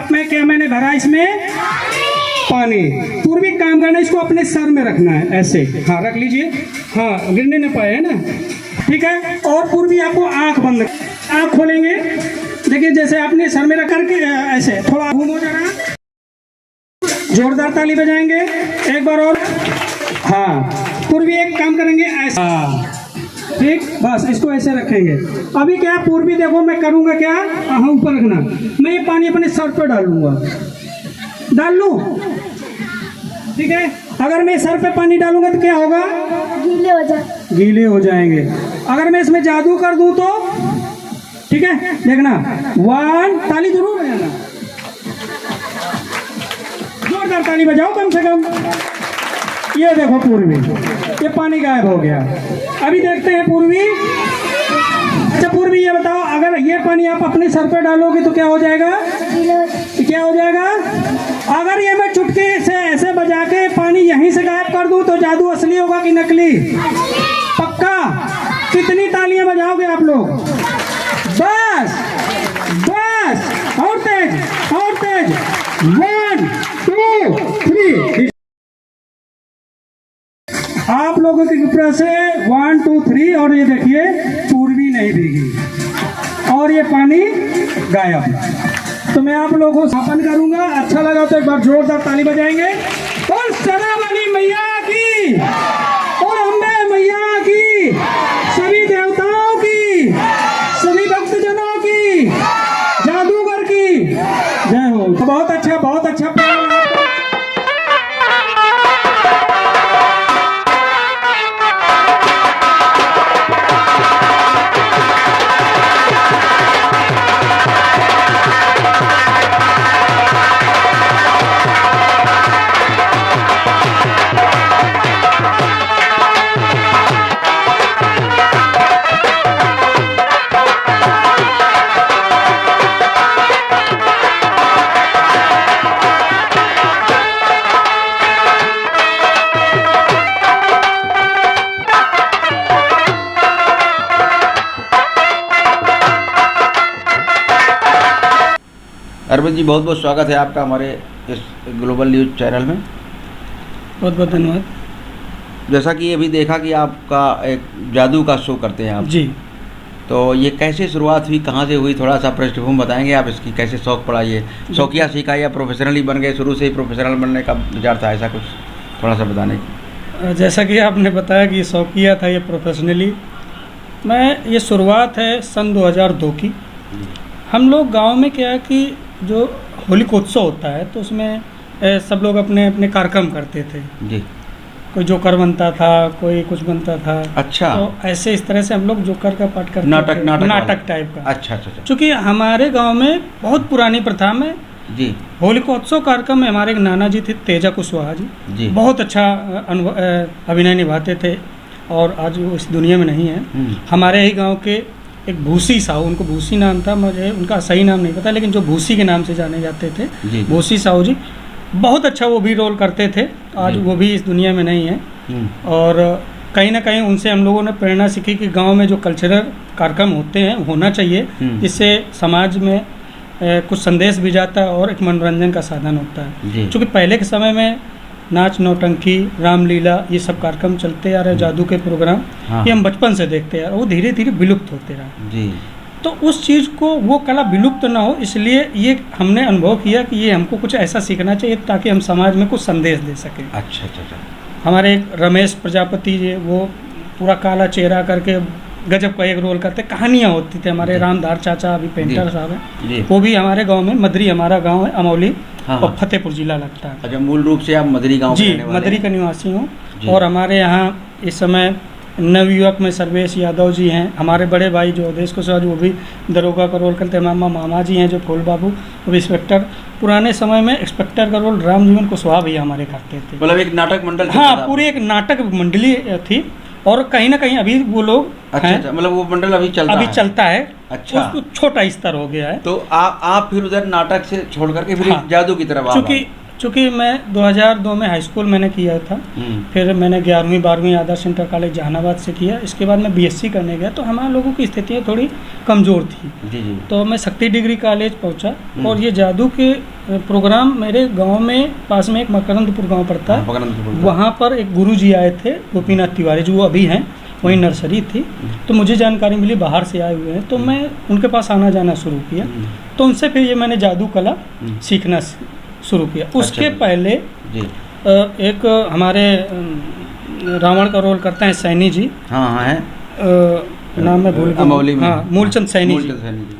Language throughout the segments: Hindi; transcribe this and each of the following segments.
कप में क्या मैंने भरा इसमें पानी। पूर्वी काम करना, इसको अपने सर में रखना है ऐसे, हाँ रख लीजिए, हाँ गिरने न पाए, है ना, ठीक है। और पूर्वी आपको आंख बंद, आंख खोलेंगे, देखिए जैसे आपने सर में रख करके ऐसे थोड़ा घूमो जरा, जोरदार ताली बजाएंगे एक बार और, हाँ। पूर्वी एक काम करेंगे ऐसा, ठीक, बस इसको ऐसे रखेंगे। अभी क्या पूर्वी देखो मैं करूँगा क्या, हाँ ऊपर रखना, मैं ये पानी अपने सर पर डालूंगा, डाल लूँ, ठीक है। अगर मैं सर पे पानी डालूंगा तो क्या होगा, गीले हो जाएंगे। अगर मैं इसमें जादू कर दूं तो, ठीक है, देखना, 1, ताली जरूर बजाना, जोरदार ताली बजाओ कम से कम। ये देखो पूर्वी, ये पानी गायब हो गया। अभी देखते हैं पूर्वी। अच्छा पूर्वी ये बताओ, अगर ये पानी आप अपने सर पे डालोगे तो क्या हो जाएगा, क्या हो जाएगा। अगर ये मैं चुटकी से ऐसे बजा के पानी यहीं से गायब कर दूं तो जादू असली होगा कि नकली, पक्का। कितनी तालियां बजाओगे आप लोग, बस बस, और तेज और तेज, 1 2 3। आप लोगों की कृपा से 1 2 3, और ये देखिए पूर्वी नहीं भीगी और ये पानी गायब। तो मैं आप लोगों को स्थापन करूंगा, अच्छा लगा तो एक बार जोरदार ताली बजाएंगे। और सरा वाली मैया की और अम्बे मैया की, सभी देवताओं की, सभी भक्तजनों की, जादूगर की जय हो। तो बहुत अच्छा, बहुत अच्छा। अरविंद जी, बहुत बहुत स्वागत है आपका हमारे इस ग्लोबल न्यूज़ चैनल में। बहुत बहुत धन्यवाद। जैसा कि अभी देखा कि आपका एक जादू का शो करते हैं आप जी, तो ये कैसे शुरुआत हुई, कहाँ से हुई, थोड़ा सा पृष्ठभूमि बताएंगे आप इसकी, कैसे शौक पड़ा, ये शौकिया सीखा या प्रोफेशनली बन गए, शुरू से ही प्रोफेशनल बनने का विचार था, ऐसा कुछ थोड़ा सा बताने की। जैसा कि आपने बताया कि ये शौकिया था, ये प्रोफेशनली मैं, ये शुरुआत है सन 2002 की। हम लोग गांव में क्या है कि जो होलिकोत्सव होता है तो उसमें सब लोग अपने अपने कार्यक्रम करते थे जी। कोई जोकर बनता था, कोई कुछ बनता था। अच्छा। तो ऐसे इस तरह से हम लोग जोकर का पाठ करते नाटक थे, नाटक टाइप का। अच्छा अच्छा अच्छा। चूँकि हमारे गांव में बहुत पुरानी प्रथा में जी होलिकोत्सव कार्यक्रम में हमारे एक नाना जी थे, तेजा कुशवाहा जी, बहुत अच्छा अभिनय निभाते थे और आज वो इस दुनिया में नहीं है। हमारे ही गाँव के एक भूसी साहू, उनको भूसी नाम था, मुझे उनका सही नाम नहीं पता, लेकिन जो भूसी के नाम से जाने जाते थे, भूसी साहू जी बहुत अच्छा वो भी रोल करते थे। आज वो भी इस दुनिया में नहीं है। और कहीं ना कहीं उनसे हम लोगों ने प्रेरणा सीखी कि गांव में जो कल्चरल कार्यक्रम होते हैं होना चाहिए, जिससे समाज में कुछ संदेश भी जाता है और एक मनोरंजन का साधन होता है। क्योंकि पहले के समय में नाच नौटंकी, रामलीला, ये सब कार्यक्रम चलते आ रहे, जादू के प्रोग्राम, ये हम बचपन से देखते आ रहे, वो धीरे धीरे विलुप्त होते रहे। तो उस चीज़ को, वो कला विलुप्त ना हो, इसलिए ये हमने अनुभव किया कि ये हमको कुछ ऐसा सीखना चाहिए ताकि हम समाज में कुछ संदेश दे सकें। अच्छा अच्छा अच्छा। हमारे एक रमेश प्रजापति जी, वो पूरा काला चेहरा करके गजब का एक रोल करते, कहानियाँ होती थी। हमारे रामधार चाचा अभी पेंटर साहब हैं, वो भी हमारे गांव में, मदरी हमारा गांव है, अमौली और फतेहपुर जिला लगता है। अच्छा, मूल रूप से आप मदरी गांव जी, मदरी का निवासी हूँ। और हमारे यहाँ इस समय नवयुवक में सर्वेश यादव जी हैं, हमारे बड़े भाई जो देश कुशवाहा जी, वो भी दरोगा का रोल करते हैं। मामा जी हैं जो फूल बाबू, वो इंस्पेक्टर, पुराने समय में इंस्पेक्टर का रोल रामजीवन कुशवाहा भी हमारे करते थे। मतलब एक नाटक मंडल? हाँ, पूरी एक नाटक मंडली थी। और कहीं ना कहीं अभी वो लोग, अच्छा, मतलब वो मंडल अभी चलता है। अच्छा, उसको छोटा स्तर हो गया है। तो आप फिर उधर नाटक से छोड़ करके फिर जादू की तरफ, चूँकि मैं 2002 में हाई स्कूल मैंने किया था, फिर मैंने 11वीं 12वीं आदर्श इंटर कॉलेज जहानाबाद से किया। इसके बाद मैं बीएससी करने गया, तो हमारे लोगों की स्थितियाँ थोड़ी कमज़ोर थी। जी। तो मैं शक्ति डिग्री कॉलेज पहुंचा, और ये जादू के प्रोग्राम मेरे गांव में, पास में एक मकरंदपुर गांव पड़ता है, वहाँ पर एक गुरुजी आए थे, गोपीनाथ तिवारी, जो अभी हैं, वही नर्सरी थी। तो मुझे जानकारी मिली बाहर से आए हुए हैं, तो मैं उनके पास आना जाना शुरू किया। तो उनसे फिर ये मैंने जादू कला सीखना शुरू किया। उसके पहले एक हमारे रावण का रोल करते हैं सैनी जी, हाँ है, नाम मैं भूल गया, हाँ, मूलचंद सैनी जी।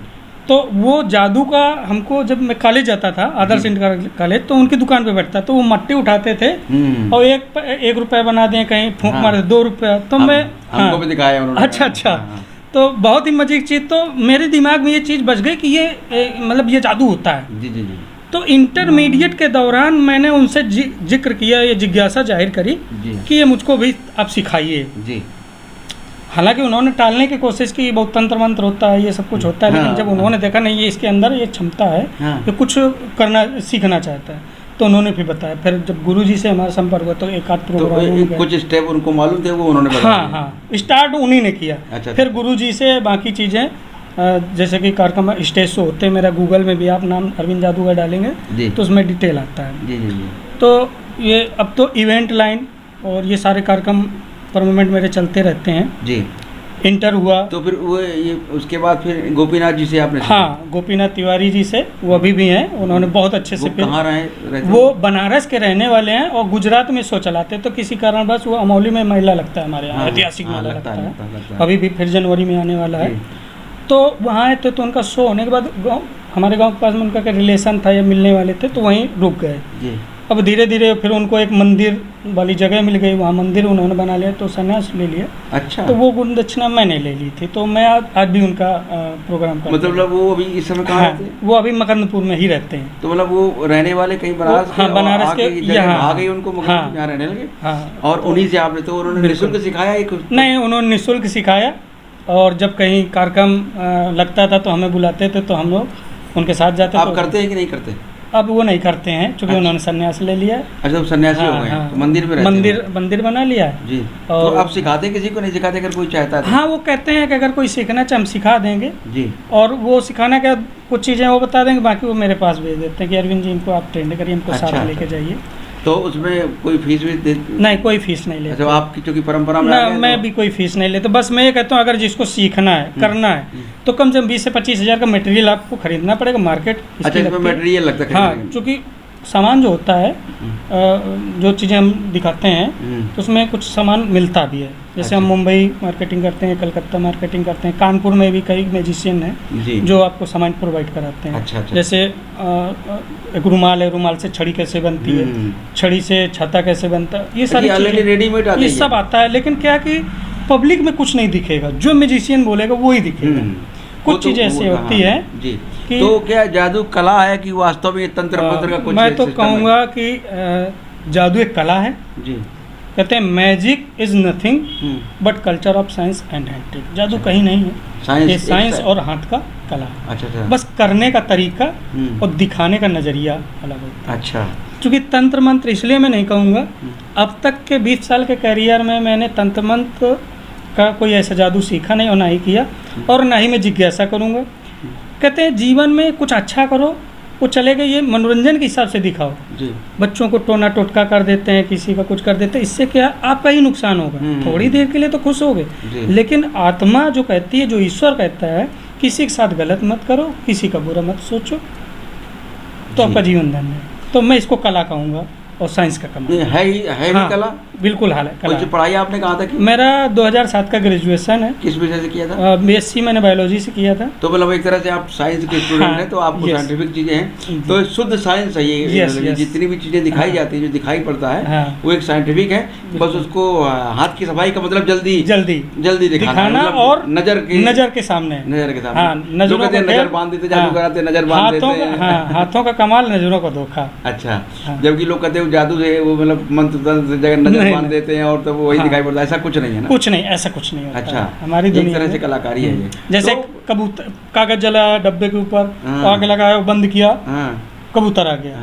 तो वो जादू का, हमको जब मैं कॉलेज जाता था, आदर्श इंटर कॉलेज, तो उनकी दुकान पे बैठता, तो वो मट्टी उठाते थे और 1 रुपया बना दें, कहीं फूंक मार दे 2 रुपया, तो मैं हमको भी दिखाया उन्होंने। अच्छा। तो बहुत ही मजे की चीज़, तो मेरे दिमाग में ये चीज़ बच गई कि ये मतलब ये जादू होता है। जी। तो इंटरमीडिएट के दौरान मैंने उनसे जिक्र किया, ये जिज्ञासा जाहिर करी कि ये मुझको भी आप सिखाइए जी। हालांकि उन्होंने टालने की कोशिश की, बहुत तंत्र मंत्र होता है, ये सब कुछ होता है, लेकिन जब उन्होंने देखा नहीं ये इसके अंदर ये क्षमता है, ये कुछ करना सीखना चाहता है, तो उन्होंने फिर बताया। फिर जब गुरुजी से हमारा संपर्क हुआ, तो एक आध प्रोग्राम, तो कुछ स्टेप उनको मालूम थे, वो उन्होंने बताया। हाँ, स्टार्ट उन्हीं ने किया। अच्छा। फिर गुरुजी से बाकी चीज़ें, जैसे कि कार्यक्रम स्टेज शो होते हैं, मेरा गूगल में भी आप नाम अरविंद जादूगर डालेंगे तो उसमें डिटेल आता है। जी। तो ये अब तो इवेंट लाइन और ये सारे कार्यक्रम पर मोमेंट मेरे चलते रहते हैं जी। इंटर हुआ, तो फिर वो ये उसके बाद फिर गोपीनाथ जी से आपने, हाँ, गोपीनाथ तिवारी जी से, वो अभी भी हैं, उन्होंने बहुत अच्छे से। कहाँ रहते? वो बनारस के रहने वाले हैं और गुजरात में शो चलाते, तो किसी कारण बस वो अमौली में मेला लगता है हमारे यहाँ, ऐतिहासिक मेला लगता है, अभी भी फिर जनवरी में आने वाला है। तो वहाँ आए थे, तो उनका शो होने के बाद हमारे गाँव के पास में उनका क्या रिलेशन था या मिलने वाले थे, तो वहीं रुक गए। अब धीरे धीरे फिर उनको एक मंदिर वाली जगह मिल गई, वहाँ मंदिर उन्होंने बना लिया, तो संन्यास ले लिया। अच्छा। तो वो गुण दक्षिणा मैंने ले ली थी, तो मैं आज भी उनका प्रोग्राम करता हूँ। मतलब वो अभी इस समय कहाँ रहते हैं? वो अभी मकरंदपुर में ही रहते हैं। तो मतलब वो रहने वाले कहीं बनारस के? हाँ, बनारस के, यहाँ आ गई उनको, यहाँ रहने लगे। हाँ। और उन्हीं से आपने, तो उन्होंने निःशुल्क सिखाया? नहीं, उन्होंने निःशुल्क सिखाया, और जब कहीं कार्यक्रम लगता था तो हमें बुलाते थे, तो हम लोग उनके साथ जाते। आप करते हैं कि नहीं करते? अब वो नहीं करते हैं, क्योंकि उन्होंने सन्यास ले लिया है। अच्छा, तो सन्यासी हो गए हैं, तो मंदिर में रहते हैं? मंदिर बना लिया है जी। और तो आप सिखाते किसी को? नहीं सिखाते अगर कोई चाहता है? हाँ, वो कहते हैं कि अगर कोई सीखना चाहे हम सिखा देंगे जी। और वो सिखाना क्या, कुछ चीज़ें वो बता देंगे, बाकी वो मेरे पास भेज देते हैं कि अरविंद जी इनको आप ट्रेंड करिए, हमको साथ लेके जाइए। तो उसमें कोई फीस भी नहीं, कोई फीस नहीं लेते। तो आपकी चूँकि परंपरा में ना, मैं भी कोई फीस नहीं लेता। बस मैं ये कहता हूँ, अगर जिसको सीखना है, करना है, तो कम से कम 20 से 25 हज़ार का मटेरियल आपको खरीदना पड़ेगा, मार्केट। अच्छा, इसमें मटेरियल लगता है? हाँ, चूँकि सामान जो होता है, जो चीज़ें हम दिखाते हैं, तो उसमें कुछ सामान मिलता भी है। जैसे हम मुंबई मार्केटिंग करते हैं, कलकत्ता मार्केटिंग करते हैं, कानपुर में भी कई मैजिशियन हैं जो आपको सामान प्रोवाइड कराते हैं। अच्छा। जैसे एक रुमाल है, रुमाल से छड़ी कैसे बनती है, छड़ी से छाता कैसे बनता है, ये सारी चीज़ें रेडीमेड ये सब आता है। लेकिन क्या कि पब्लिक में कुछ नहीं दिखेगा, जो मैजिशियन बोलेगा वो ही दिखेगा। कुछ चीज़ें ऐसी होती है कि, तो क्या जादू कला है कि वास्तव में तंत्र मंत्र का कुछ? मैं तो कहूँगा कि जादू एक कला है जी। कहते हैं magic is nothing but culture of science and hand. जादू कहीं नहीं है, ये साइंस और हाथ का कला। अच्छा। बस करने का तरीका और दिखाने का नजरिया अलग होता है। अच्छा। क्योंकि तंत्र मंत्र इसलिए मैं नहीं कहूँगा, अब तक के 20 साल के करियर में मैंने तंत्र मंत्र का कोई ऐसा जादू सीखा नहीं और ना ही किया, और ना ही मैं जिज्ञासा करूँगा। कहते हैं जीवन में कुछ अच्छा करो, वो चलेगा, ये मनोरंजन के हिसाब से दिखाओ जी। बच्चों को टोना टोटका कर देते हैं, किसी का कुछ कर देते हैं, इससे क्या आपका ही नुकसान होगा। थोड़ी देर के लिए तो खुश होगे, लेकिन आत्मा जो कहती है, जो ईश्वर कहता है, किसी के साथ गलत मत करो, किसी का बुरा मत सोचो, तो आपका जीवन धन्य है। तो मैं इसको कला कहूँगा, और साइंस का कमाल है। हाँ, कला बिल्कुल हाल है। कला पढ़ाई आपने कहा था कि मेरा 2007 का ग्रेजुएशन है। किस विषय से किया था? बीएससी मैंने बायोलॉजी से किया था। तो मतलब एक तरह से आप साइंस के स्टूडेंट हैं, तो आपको साइंटिफिक चीजें हैं, तो शुद्ध साइंस है ये। जितनी भी चीजें दिखाई जाती है, जो दिखाई पड़ता है, वो एक साइंटिफिक है। बस उसको हाथ की सफाई का मतलब जल्दी दिखाना, और नजर के सामने नजर बांध देते, जादू कराते, नजर बांध देते हैं। हाथों का कमाल, नजरों का धोखा। अच्छा। जबकि लोग कहते हैं जादू से वो मतलब मंत्र जगह नजर बांध देते हैं, और तो वो वही दिखाई पड़ता है। ऐसा कुछ नहीं है ना? कुछ नहीं, ऐसा कुछ नहीं होता। अच्छा। हमारी दुनिया तरह से कलाकारी है ये। जैसे कबूतर, कागज जला डब्बे के ऊपर, आग लगाया, बंद किया, कबूतर आ गया।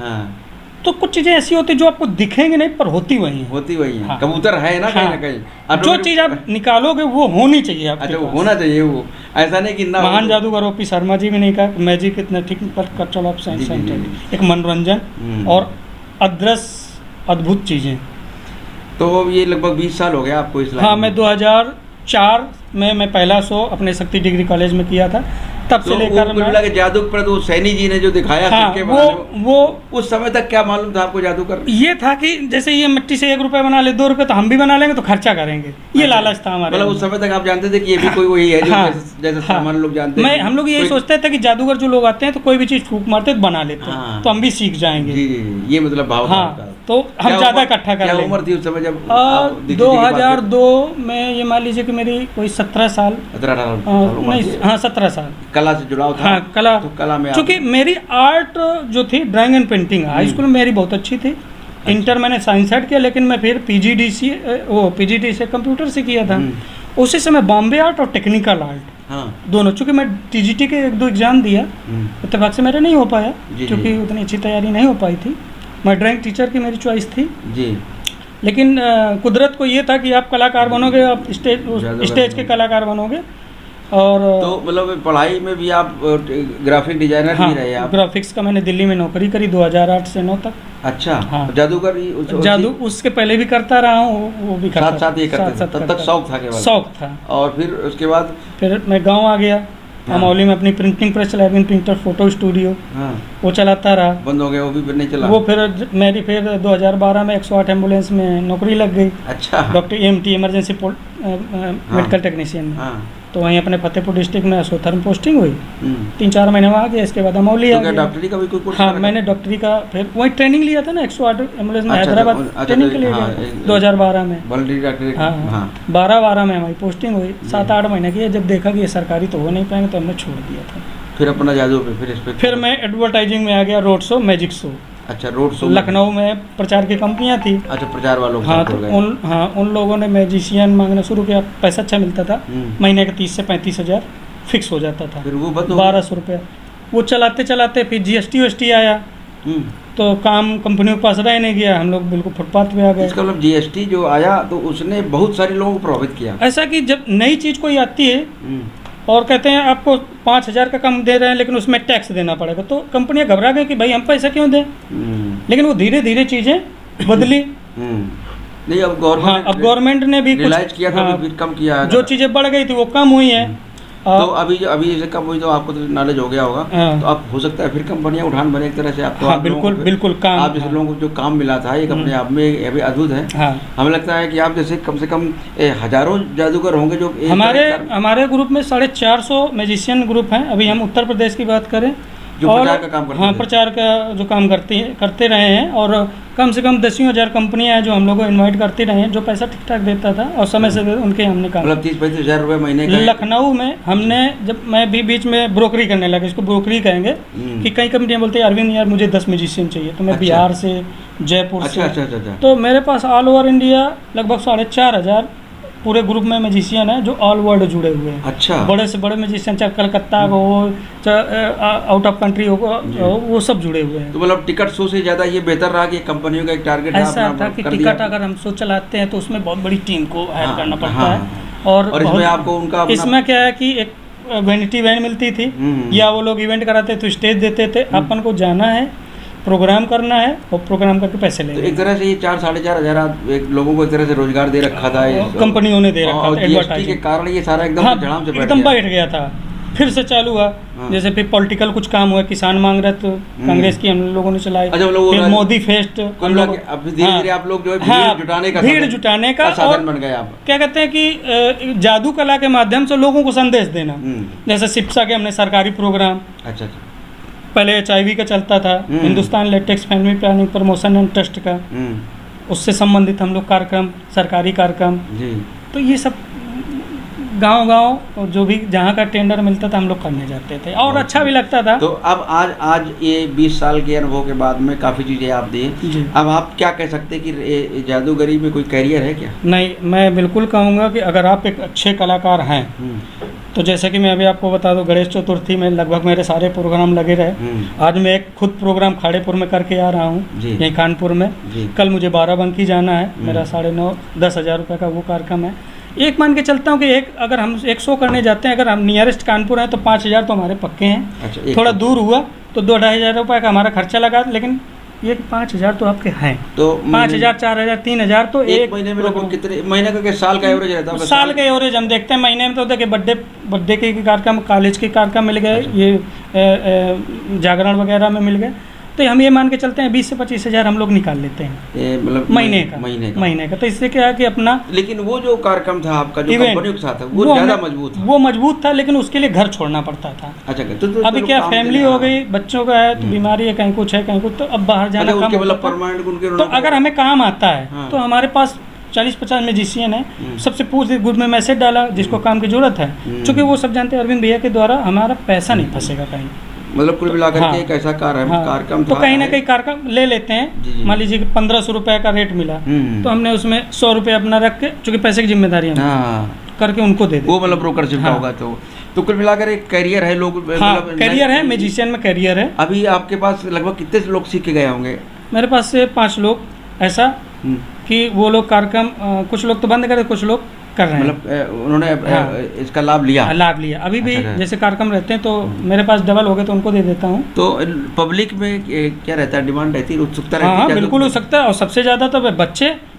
तो कुछ चीज़ें ऐसी होती जो आपको दिखेंगे नहीं पर होती वही हैं। होती वही है। हाँ। कबूतर है ना कहीं हाँ। ना कहीं। जो चीज़ आप निकालोगे वो होनी चाहिए आपके अच्छा, वो पास। होना चाहिए, वो ऐसा नहीं कि ना। महान जादूगर ओपी शर्मा जी भी नहीं कहा मैजिक इतना ठीक पर कल्चर ऑफ साइंस जी, एंड जी, टेक्नोलॉजी, एक मनोरंजन और अदृश्य अद्भुत चीज़ें। तो ये लगभग 20 साल हो गया आपको इस लाइन हाँ, में? मैं 2004 में मैं पहला शो अपने शक्ति डिग्री कॉलेज में किया था, तब से तो लेकर वो मिला के जादू पर तो सैनी जी ने जो दिखाया हाँ, सिक्के वो बनाने, वो उस समय तक क्या मालूम था आपको जादू कर? ये था कि जैसे ये मिट्टी से 1 रुपये बना ले, 2 रुपये तो हम भी बना लेंगे तो खर्चा करेंगे, ये लालच था हमारे। मतलब उस समय तक आप जानते थे कि ये भी कोई वही है जो हाँ, जैसे सामान्य लोग जानते मैं हैं? हम लोग यही सोचते थे कि जादूगर जो लोग आते हैं तो कोई भी चीज़ फूंक मारते तो बना लेते हैं, हाँ। तो हम भी सीख जाएंगे। जी जी, ये मतलब भाव था हाँ, उनका। तो हम क्या ज़्यादा उम्र- इकट्ठा कर क्या लेंगे। उम्र थी उस समय जब आप दीदी जी की बात करें? 2002 में ये मान लीजिए कि मेरी कोई 17 साल 17-18 साल उम्र नहीं, थी। हाँ 17 साल। कला से जुड़ाव था? हाँ, कला। तो कला में चूँकि मेरी आर्ट जो थी drawing and painting high school में मेरी बहुत अच्छी थी। इंटर मैंने साइंस साइड किया, लेकिन मैं फिर पीजीडी से कंप्यूटर से किया था। उसी समय बॉम्बे आर्ट और टेक्निकल आर्ट हाँ। दोनों, चूँकि मैं टीजीटी के 1-2 एग्ज़ाम दिया, इत्तेफाक से मेरा नहीं हो पाया जी, क्योंकि उतनी अच्छी तैयारी नहीं हो पाई थी। मैं ड्राइंग टीचर की मेरी चॉइस थी जी। लेकिन कुदरत को ये था कि आप कलाकार बनोगे, आप स्टेज के कलाकार बनोगे। और तो मतलब पढ़ाई में भी आप ग्राफिक डिजाइनर हाँ, भी रहे आप? ग्राफिक्स का मैंने दिल्ली में नौकरी करी 2008 से 9 तक। अच्छा। हाँ। जादूगर जादू उसके पहले भी करता रहा हूँ, वो भी करता साथ साथ ये करते थे, तब तक शौक था केवल? शौक था। और फिर उसके बाद फिर मैं गांव आ गया, अमौली में अपनी प्रिंटिंग प्रेस चला, प्रिंटर फोटो स्टूडियो, हाँ, वो चलाता रहा। बंद हो गया वो भी, फिर नहीं चला? वो फिर मेरी 2012 में 108 एम्बुलेंस में नौकरी लग गई। अच्छा। Doctor EMT emergency medical technician में। हाँ। तो वहीं अपने फतेहपुर डिस्ट्रिक्ट में अशोथर में पोस्टिंग हुई। 3-4 महीने में आ गया, इसके बाद अमौली आ गया। डॉक्टरी का भी कोई कोर्स? हाँ, मैंने डॉक्टरी का फिर वही ट्रेनिंग लिया था ना 108 एम्बुलेंस में, अच्छा, हैदराबाद अच्छा, ट्रेनिंग के लिए हाँ, गया 2012 में। वॉलंटरी डॉक्टरी? हाँ, हाँ। 12 में हमारी पोस्टिंग हुई। 7-8 महीने की, जब देखा कि ये सरकारी तो हो नहीं पाएंगे तो हमने छोड़ दिया था। फिर अपना जादू पे फिर मैं एडवर्टाइजिंग में आ गया, रोड शो, मैजिक शो। अच्छा, रोड शो लखनऊ में प्रचार की कंपनियां थी। अच्छा, प्रचार वालों हाँ, तो उन लोगों ने मैजिशियन मांगना शुरू किया। पैसा अच्छा मिलता था, महीने का 30 से 35 हज़ार फिक्स हो जाता था। फिर वो 1200 रुपया वो चलाते चलाते फिर GST आया, तो काम कंपनियों के पास रह नहीं गया, हम लोग बिल्कुल फुटपाथ पे आ गए। इसका मतलब GST जो आया तो उसने बहुत सारे लोगों को प्रभावित किया। ऐसा कि जब नई चीज़ कोई आती है और कहते हैं आपको 5000 का कम दे रहे हैं लेकिन उसमें टैक्स देना पड़ेगा, तो कंपनियां घबरा गई कि भाई हम पैसा क्यों दें। लेकिन वो धीरे धीरे चीज़ें बदली। नहीं, अब गवर्नमेंट हाँ, अब गवर्नमेंट ने भी रियलाइज किया था, हाँ, फिर कम किया। जो चीज़ें बढ़ गई थी वो कम हुई हैं। तो अभी जैसे कम हुई तो आपको तो नॉलेज हो गया होगा, तो आप हो सकता है फिर कंपनियां उठान बने एक तरह से। आप तो हाँ, बिल्कुल काम आप जैसे लोगों को जो काम मिला था एक अपने आप में अभी अद्भुत है। हाँ, हमें लगता है कि आप जैसे कम से कम हजारों जादूगर होंगे जो हमारे ग्रुप में 450 मैजिशियन ग्रुप हैं। अभी हम उत्तर प्रदेश की बात करें जो प्रचार का काम करते हाँ, प्रचार का जो काम करते रहे हैं, और कम से कम 10,000 कंपनियां हैं जो हम लोग को इन्वाइट करती रहे हैं, जो पैसा ठीक ठाक देता था और समय से उनके हमने काम, मतलब 30-35 हज़ार रुपये महीने का। लखनऊ में हमने, जब मैं भी बीच में ब्रोकरी करने लगा, इसको ब्रोकरी कहेंगे, कि कई कंपनियां बोलते हैं अरविंद यार मुझे 10 म्यूजिशियन चाहिए, तो मैं बिहार से, जयपुर से, अच्छा, तो मेरे पास ऑल ओवर इंडिया लगभग 4,500 पूरे ग्रुप में म्यूजिशियन है जो ऑल वर्ल्ड जुड़े हुए हैं। अच्छा। बड़े से बड़े म्यूजिशियन, चाहे कलकत्ता हो, चाहे आउट ऑफ कंट्री हो, वो सब जुड़े हुए हैं। तो मतलब टिकट शो से ज़्यादा ये बेहतर रहा कि कंपनियों का एक टारगेट ऐसा था कि टिकट अगर हम शो चलाते हैं तो उसमें बहुत बड़ी टीम को हायर करना पड़ता है। और इसमें आपको उनका इसमें क्या है कि एक वैनिटी वैन मिलती थी, या वो लोग इवेंट कराते तो स्टेज देते थे, अपन को जाना है, प्रोग्राम करना है और प्रोग्राम करके पैसे लेने। तो एक तरह से ये 4-4.5 हज़ार लोगों को एक तरह से रोजगार दे रखा था, कंपनियों ने दे रखा था एडवर्टाइजिंग के कारण। ये सारा एकदम जड़ाम से एकदम बैठ गया था। फिर से चालू हुआ, जैसे फिर पॉलिटिकल कुछ काम हुआ, किसान मांग रहे तो कांग्रेस की हम लोगों ने चलाई। फिर मोदी फेस्ट, हम लोग धीरे-धीरे आप लोग जो है भीड़ जुटाने का साधन बन गए। आप क्या कहते हैं कि जादू कला के माध्यम से लोगों को संदेश देना, जैसे शिक्षा के हमने सरकारी प्रोग्राम, अच्छा, पहले HIV का चलता था, Hindustan latex family planning promotion and trust का, उससे संबंधित हम लोग कार्यक्रम, सरकारी कार्यक्रम, तो ये सब गांव जो भी जहाँ का टेंडर मिलता था हम लोग करने जाते थे, और अच्छा भी लगता था। तो अब आज ये 20 साल के अनुभव के बाद में काफ़ी चीज़ें आप दिए, अब आप क्या कह सकते हैं कि जादूगरी में कोई करियर है क्या? नहीं, मैं बिल्कुल कहूँगा कि अगर आप एक अच्छे कलाकार हैं तो जैसे कि मैं अभी आपको बता दूं, गणेश चतुर्थी में लगभग मेरे सारे प्रोग्राम लगे रहे। आज मैं एक खुद प्रोग्राम खाड़ेपुर में करके आ रहा हूँ, यहीं कानपुर में। कल मुझे बाराबंकी जाना है, मेरा 9,500-10,000 रुपये का वो कार्यक्रम है। एक मान के चलता हूँ कि अगर हम एक शो करने जाते हैं, अगर हम नियरेस्ट कानपुर हैं तो 5,000 तो हमारे पक्के हैं। अच्छा, थोड़ा दूर हुआ तो 2-2,500 रुपये का हमारा खर्चा लगा, लेकिन ये 5,000 तो आपके हैं। तो 5,000, 4,000, 3,000 तो एक महीने में लोग कितने महीने का साल का एवरेज रहता है? साल का एवरेज हम देखते हैं। महीने में तो देखिए बर्थडे के कार्यक्रम, कॉलेज के कार्यक्रम मिल गए, ये जागरण वगैरह में मिल गए, तो हम ये मान के चलते हैं 20 से 25,000 हम लोग निकाल लेते हैं मतलब महीने का। तो इससे क्या है कि अपना, लेकिन वो जो कार्यक्रम था आपका जो कंपनी के साथ था वो ज़्यादा मजबूत था। वो मजबूत था, लेकिन उसके लिए घर छोड़ना पड़ता था। अच्छा, तो अभी क्या फैमिली हो गई, बच्चों का है, तो बीमारी है, कहीं कुछ है कहीं कुछ, तो अब बाहर जाना कम होता है। तो अगर हमें काम आता है तो हमारे पास 40-50 म्यूजिशियन है, सबसे पूछ ग्रुप में मैसेज डाला जिसको काम की जरूरत है, क्योंकि वो सब जानते हैं अरविंद भैया के द्वारा हमारा पैसा नहीं फंसेगा कहीं। मतलब कुल मिलाकर के एक ऐसा कार्यक्रम तो कहीं ना कहीं कार्यक्रम ले लेते हैं। मान लीजिए कि 1,500 रुपए का रेट मिला, तो हमने उसमें 100 रुपये अपना रख के, चूंकि पैसे की जिम्मेदारी करके उनको दे दें, वो मतलब ब्रोकरशिप का होगा। तो कुल मिलाकर एक करियर है, लोग मतलब करियर है, म्यूजिशियन में करियर है। अभी आपके पास लगभग कितने लोग सीख के गए होंगे? मेरे पास से 5 लोग ऐसा कि वो लोग कार्यक्रम, कुछ लोग तो बंद करे, कुछ लोग कर रहे हैं। मतलब उन्होंने इसका लाभ लिया अभी भी। अच्छा, जैसे कार्यक्रम रहते हैं तो मेरे पास डबल हो गए तो उनको दे देता हूँ। तो पब्लिक में क्या रहता है, डिमांड रहती है, उत्सुकता रहती है? हाँ, बिल्कुल उत्सुकता है। और सबसे ज़्यादा तो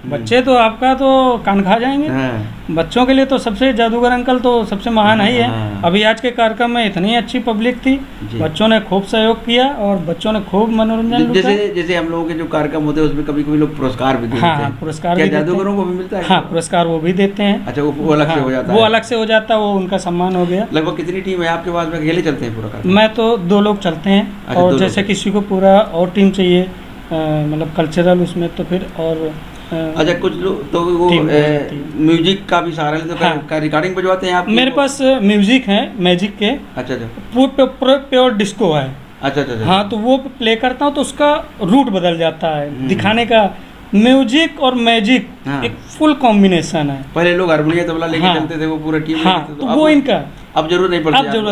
बच्चे तो आपका तो कान खा जाएंगे। बच्चों के लिए तो सबसे जादूगर अंकल तो सबसे महान ही है। अभी आज के कार्यक्रम में इतनी अच्छी पब्लिक थी, बच्चों ने खूब सहयोग किया और बच्चों ने खूब मनोरंजन। जैसे हम लोगों के जो कार्यक्रम होते हैं उसमें कभी कभी लोग पुरस्कार भी देते हैं। पुरस्कार क्या जादूगरों को भी मिलता है? हाँ, पुरस्कार वो भी देते हैं। अच्छा, वो अलग से हो जाता है? वो अलग से हो जाता है, वो उनका सम्मान हो गया। लगभग कितनी टीम है आपके पास में? अकेले चलते हैं पूरा कार्यक्रम? मैं तो 2 लोग चलते हैं। और जैसे किसी को पूरा और टीम चाहिए, मतलब कल्चरल उसमें, तो फिर और अच्छा, कुछ लोग तो वो म्यूजिक का भी सहारा लेते हैं। हाँ। रिकॉर्डिंग बजवाते हैं आप? मेरे पास म्यूजिक है, मैजिक के। अच्छा, प्योर डिस्को है। अच्छा। हाँ, तो वो प्ले करता हूँ तो उसका रूट बदल जाता है दिखाने का। म्यूजिक और मैजिक एक फुल कॉम्बिनेशन है। पहले लोग हारमोनियम तबला लेके चलते थे, वो पूरा टीम तो वो इनका अब जरूरत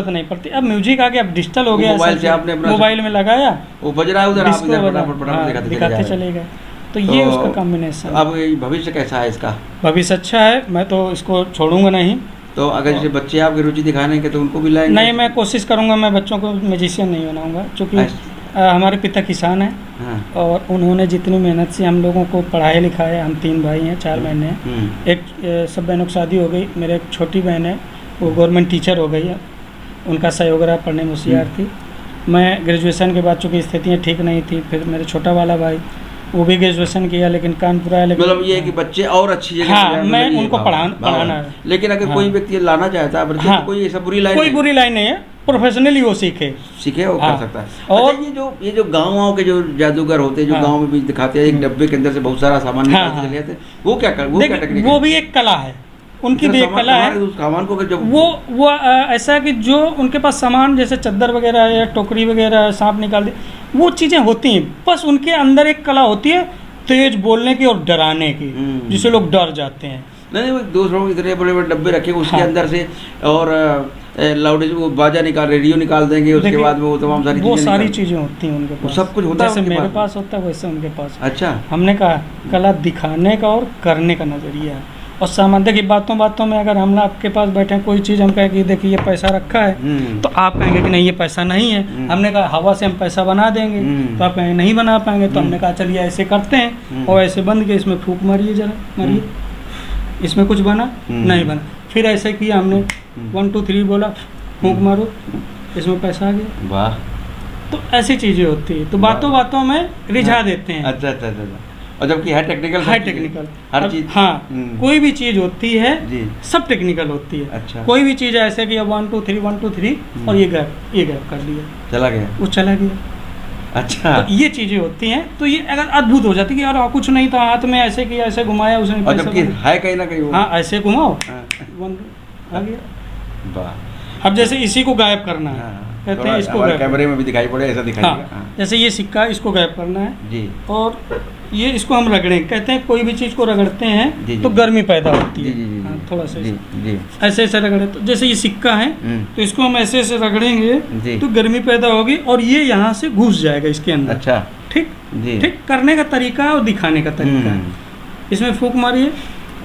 नहीं पड़ती। अब म्यूजिक आ गया, अब डिजिटल हो गया। मोबाइल से आपने अपना मोबाइल में लगाया, वो बज रहा है उधर, आप दिखाते चले गए। तो ये उसका कॉम्बिनेशन। अब भविष्य कैसा है इसका? भविष्य अच्छा है, मैं तो इसको छोड़ूंगा नहीं। तो अगर जैसे बच्चे आपकी रुचि दिखाने के तो उनको भी लाएंगे? नहीं, मैं कोशिश करूंगा, मैं बच्चों को म्यूजिशियन नहीं बनाऊंगा, क्योंकि हमारे पिता किसान हैं। हाँ। और उन्होंने जितनी मेहनत से हम लोगों को पढ़ाया लिखाया, हम 3 भाई हैं, 4 बहनें हैं। एक सब बहनों की शादी हो गई, मेरे एक छोटी बहन है, वो गवर्नमेंट टीचर हो गई है, उनका सहयोग रहा, पढ़ने में होशियार थी। मैं ग्रेजुएशन के बाद चूँकि स्थितियाँ ठीक नहीं थी, फिर मेरे छोटा वाला भाई वो भी ग्रेजुएशन किया, लेकिन कानपुर आया। लेकिन मतलब ये है कि बच्चे और अच्छी जगह, हाँ, मैं उनको पढ़ाना है। लेकिन अगर कोई व्यक्ति लाना चाहता है, हाँ, कोई ऐसा बुरी लाइन नहीं है, प्रोफेशनली वो सीखे वो कर सकता है। और ये जो गाँव के जो जादूगर होते हैं, जो गाँव में भी दिखाते हैं, एक डब्बे के अंदर से बहुत सारा सामान निकालते चले जाते हैं, वो क्या टेक्निक? वो भी एक कला है, उनकी भी एक कला है। उस सामान को जब वो ऐसा कि जो उनके पास सामान जैसे चद्दर वगैरह या टोकरी वगैरह, सांप निकाल दे, वो चीज़ें होती हैं, बस उनके अंदर एक कला होती है तेज बोलने की और डराने की, जिससे लोग डर जाते हैं। नहीं, वो दूसरों के इतने बड़े बड़े डब्बे रखे उसके अंदर से, और लाउड वो बाजा रेडियो निकाल देंगे, उसके बाद वो तमाम सारी चीज़ें होती हैं उनके पास। सब कुछ होता है, जैसे मेरे पास होता है वैसे उनके पास। अच्छा, हमने कहा कला दिखाने का और करने का नज़रिया है। और सामान देखिए, बातों में अगर हम आपके पास बैठे हैं, कोई चीज़ हम कहें कि देखिए ये पैसा रखा है, तो आप कहेंगे कि नहीं ये पैसा नहीं है। हमने कहा हवा से हम पैसा बना देंगे, तो आप कहेंगे नहीं बना पाएंगे। तो हमने कहा चलिए ऐसे करते हैं, और ऐसे बंद के इसमें फूंक मारिए, जरा मारिए, इसमें कुछ बना नहीं बना। फिर ऐसे किया हमने, 1 2 3 बोला, फूंक मारो, इसमें पैसा आ गया। वाह। तो ऐसी चीज़ें होती है, तो बातों में रिझा देते हैं। अच्छा। और जबकि है टेक्निकल हर चीज। हाँ, कोई भी चीज होती है सब टेक्निकल होती है। अच्छा। कोई भी चीज ऐसे कि 1 2 3 1 2 3 और ये गैप कर दिया, चला गया, वो चला गया। अच्छा, तो ये चीजें होती हैं, तो ये अगर अद्भुत हो जाती है कि यार कुछ नहीं था, हाथ में ऐसे किया, ऐसे घुमाया, उसने और जबकि है कहीं ना कहीं, हाँ ऐसे घुमाओ, आ गया। वाह। अब जैसे इसी को गायब करना है, कहते हैं इसको कैमरे में भी दिखाई पड़े, ऐसा दिखाई। जैसे ये सिक्का, इसको गायब करना है जी, और ये इसको हम रगड़ें, कहते हैं कोई भी चीज़ को रगड़ते हैं तो गर्मी पैदा होती है। हाँ, थोड़ा सा ऐसे ऐसे रगड़े, तो जैसे ये सिक्का है तो इसको हम ऐसे ऐसे रगड़ेंगे तो गर्मी पैदा होगी और ये यहाँ से घुस जाएगा इसके अंदर। अच्छा, ठीक ठीक करने का तरीका और दिखाने का तरीका है। इसमें फूंक मारिए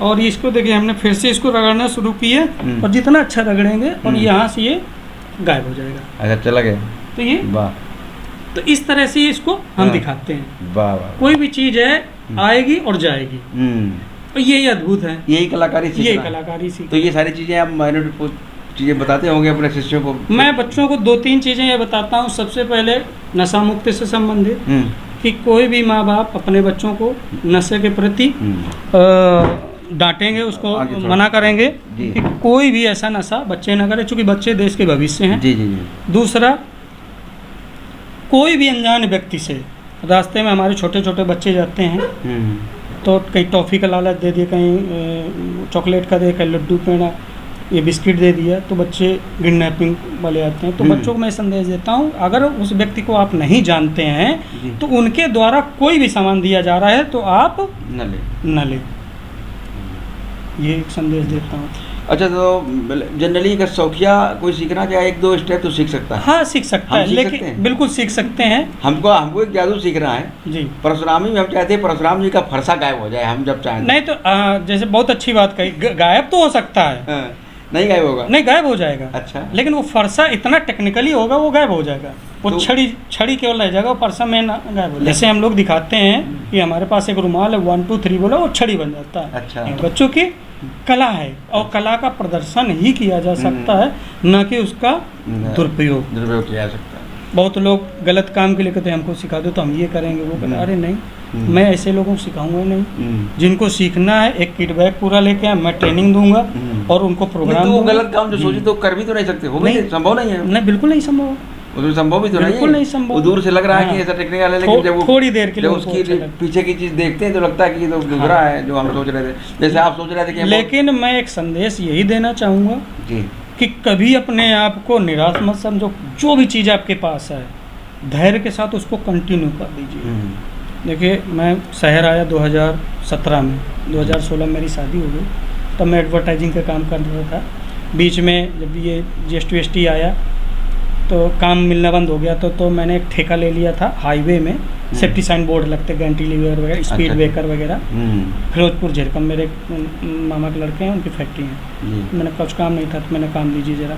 और इसको देखिए हमने फिर से इसको रगड़ना शुरू किया और जितना अच्छा रगड़ेंगे और यहाँ से ये गायब हो जाएगा। अच्छा, चला गया। तो ये वाह, तो इस तरह से इसको हम दिखाते हैं। वाह वाह, कोई भी चीज़ है आएगी और जाएगी। और यही अद्भुत है, यही कलाकारी सीखना, यही कलाकारी सीखना। तो ये सारी चीज़ें आप माइनॉरिटी चीज़ें बताते होंगे अपने शिष्यों को? मैं बच्चों को 2-3 चीज़ें ये बताता हूँ। सबसे पहले नशा मुक्ति से संबंधित, कि कोई भी माँ बाप अपने बच्चों को नशे के प्रति डांटेंगे, उसको मना करेंगे कि कोई भी ऐसा नशा बच्चे ना करें, क्योंकि बच्चे देश के भविष्य हैं। जी जी जी। दूसरा, कोई भी अनजान व्यक्ति से, रास्ते में हमारे छोटे छोटे बच्चे जाते हैं तो कहीं टॉफ़ी का लालच दे दिया, कहीं चॉकलेट का दे, कहीं लड्डू पेड़ा, ये बिस्किट दे दिया, तो बच्चे किडनैपिंग वाले आते हैं। तो बच्चों को मैं संदेश देता हूँ, अगर उस व्यक्ति को आप नहीं जानते हैं तो उनके द्वारा कोई भी सामान दिया जा रहा है तो आप न ले। ये एक संदेश देता हूँ। अच्छा, तो जनरली अगर शौकिया कोई सीखना चाहे 1-2 स्टेप तो सीख सकता है? हाँ, सीख सकता है, लेकिन बिल्कुल सीख सकते हैं। हमको एक जादू सीखना है जी। परशुरामी में हम चाहते हैं परशुराम जी का फरसा गायब हो जाए, हम जब चाहें। नहीं तो जैसे बहुत अच्छी बात कही, गायब तो हो सकता है। नहीं गायब होगा? नहीं, गायब हो जाएगा। अच्छा, लेकिन वो फरसा इतना टेक्निकली होगा, वो गायब हो जाएगा। वो तो छड़ी केवल रह जाएगा, वो फरसा में ना गायब हो जाएगा। जैसे हम लोग दिखाते हैं कि हमारे पास एक रुमाल है, 1 2 3 बोला, वो छड़ी बन जाता है। अच्छा, बच्चों की कला है और कला का प्रदर्शन ही किया जा सकता है, न कि उसका दुरुपयोग किया जा सकता है। बहुत लोग गलत काम के लिए कहते हैं हमको सिखा दो तो हम ये करेंगे वो करेंगे। अरे नहीं, मैं ऐसे लोगों को सिखाऊंगा नहीं। जिनको सीखना है एक किट बैग पूरा लेके आए, मैं ट्रेनिंग दूंगा और उनको प्रोग्राम। तो गलत काम जो सोचे तो कर भी तो नहीं सकते, हो भी संभव नहीं है। नहीं, बिल्कुल नहीं संभव, संभव भी तो नहीं संभव। दूर से लग रहा है कि ऐसा टेक्निक है, लेकिन जब वो थोड़ी देर के लिए उसकी पीछे की चीज देखते हैं तो लगता है कि ये तो दूसरा है जो हम सोच रहे थे, जैसे आप सोच रहे थे कि। लेकिन मैं एक संदेश यही देना चाहूँगा कि कभी अपने आप को निराश मत समझो। जो भी चीज़ आपके पास है, धैर्य के साथ उसको कंटिन्यू कर दीजिए। देखिए, मैं शहर आया 2017 में, 2016 में मेरी शादी हो गई, तब मैं एडवर्टाइजिंग का काम कर रहा था। बीच में जब ये GST आया तो काम मिलना बंद हो गया, तो मैंने एक ठेका ले लिया था हाईवे में। सेफ्टी साइन बोर्ड लगते, कैंटिलीवर वगैरह, स्पीड ब्रेकर वगैरह। फिरोजपुर झरकम मेरे मामा के लड़के हैं, उनकी फैक्ट्री है। मैंने कुछ काम नहीं था तो मैंने काम दीजिए ज़रा,